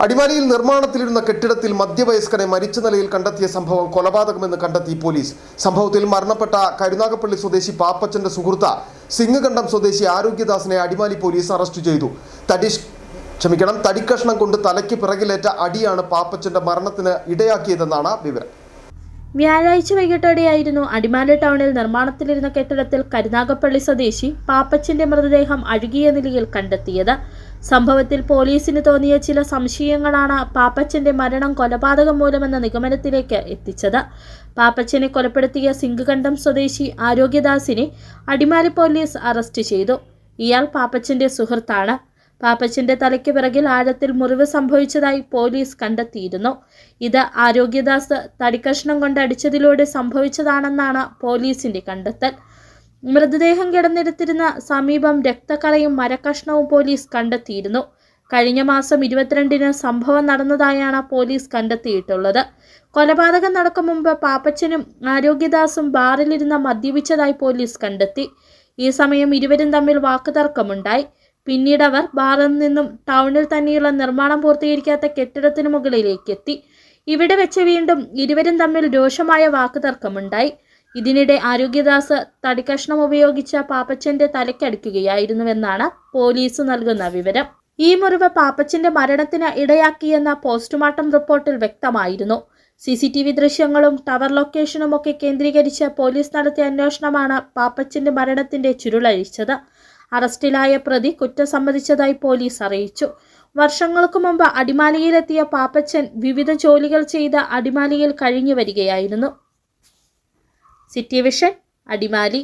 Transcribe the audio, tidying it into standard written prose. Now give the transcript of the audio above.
അടിമാലിയിൽ നിർമ്മാണത്തിലിരുന്ന കെട്ടിടത്തിൽ മധ്യവയസ്കനെ മരിച്ച നിലയിൽ കണ്ടെത്തിയ സംഭവം കൊലപാതകമെന്ന് കണ്ടെത്തി പോലീസ്. സംഭവത്തിൽ മരണപ്പെട്ട കരുനാഗപ്പള്ളി സ്വദേശി പാപ്പച്ചന്റെ സുഹൃത്ത് സിംഗകണ്ഠം സ്വദേശി ആരോഗ്യദാസിനെ അടിമാലി പോലീസ് അറസ്റ്റ് ചെയ്തു. തടിക്കഷ്ണം കൊണ്ട് തലയ്ക്ക് പിറകിലേറ്റ അടിയാണ് പാപ്പച്ചന്റെ മരണത്തിന് ഇടയാക്കിയതെന്നാണ് വിവരം. വ്യാഴാഴ്ച വൈകിട്ടോടെയായിരുന്നു അടിമാലി ടൗണിൽ നിർമ്മാണത്തിലിരുന്ന കെട്ടിടത്തിൽ കരുനാഗപ്പള്ളി സ്വദേശി പാപ്പച്ചന്റെ മൃതദേഹം അഴുകിയ നിലയിൽ കണ്ടെത്തിയത്. സംഭവത്തിൽ പോലീസിന് തോന്നിയ ചില സംശയങ്ങളാണ് പാപ്പച്ചന്റെ മരണം കൊലപാതകം മൂലമെന്ന നിഗമനത്തിലേക്ക് എത്തിച്ചത്. പാപ്പച്ചനെ കൊലപ്പെടുത്തിയ സിംഗകണ്ഠം സ്വദേശി ആരോഗ്യദാസിനെ അടിമാലി പോലീസ് അറസ്റ്റ് ചെയ്തു. ഇയാൾ പാപ്പച്ചന്റെ സുഹൃത്താണ്. പാപ്പച്ചന്റെ തലയ്ക്ക് പിറകിൽ ആഴത്തിൽ മുറിവ് സംഭവിച്ചതായി പോലീസ് കണ്ടെത്തിയിരുന്നു. ഇത് ആരോഗ്യദാസ് തടിക്കഷ്ണം കൊണ്ട് അടിച്ചതിലൂടെ സംഭവിച്ചതാണെന്നാണ് പോലീസിന്റെ കണ്ടെത്തൽ. മൃതദേഹം കിടന്നിരുത്തിരുന്ന സമീപം രക്തക്കറയും മരക്കഷ്ണവും പോലീസ് കണ്ടെത്തിയിരുന്നു. കഴിഞ്ഞ മാസം 22-ന് സംഭവം നടന്നതായാണ് പോലീസ് കണ്ടെത്തിയിട്ടുള്ളത്. കൊലപാതകം നടക്കും മുമ്പ് പാപ്പച്ചനും ആരോഗ്യദാസും ബാറിലിരുന്ന് മദ്യപിച്ചതായി പോലീസ് കണ്ടെത്തി. ഈ സമയം ഇരുവരും തമ്മിൽ വാക്കുതർക്കമുണ്ടായി. പിന്നീട് അവർ ബാറിൽ നിന്നും ടൗണിൽ തന്നെയുള്ള നിർമ്മാണം പൂർത്തീകരിക്കാത്ത കെട്ടിടത്തിന് മുകളിലേക്ക് എത്തി. ഇവിടെ വെച്ച് വീണ്ടും ഇരുവരും തമ്മിൽ രൂക്ഷമായ വാക്കുതർക്കമുണ്ടായി. ഇതിനിടെ ആരോഗ്യദാസ് തടിക്കഷ്ണം ഉപയോഗിച്ച പാപ്പച്ചന്റെ തലയ്ക്കടിക്കുകയായിരുന്നുവെന്നാണ് പോലീസ് നൽകുന്ന വിവരം. ഈ മുറിവ് പാപ്പച്ചന്റെ മരണത്തിന് ഇടയാക്കിയെന്ന പോസ്റ്റ്മോർട്ടം റിപ്പോർട്ടിൽ വ്യക്തമായിരുന്നു. CCTV ദൃശ്യങ്ങളും ടവർ ലൊക്കേഷനും ഒക്കെ കേന്ദ്രീകരിച്ച് പോലീസ് നടത്തിയ അന്വേഷണമാണ് പാപ്പച്ചന്റെ മരണത്തിന്റെ ചുരുളഴിച്ചത്. അറസ്റ്റിലായ പ്രതി കുറ്റം സമ്മതിച്ചതായി പോലീസ് അറിയിച്ചു. വർഷങ്ങൾക്ക് മുമ്പ് അടിമാലിയിലെത്തിയ പാപ്പച്ചൻ വിവിധ ജോലികൾ ചെയ്ത് അടിമാലിയിൽ കഴിഞ്ഞു വരികയായിരുന്നു. City vision, Adimali.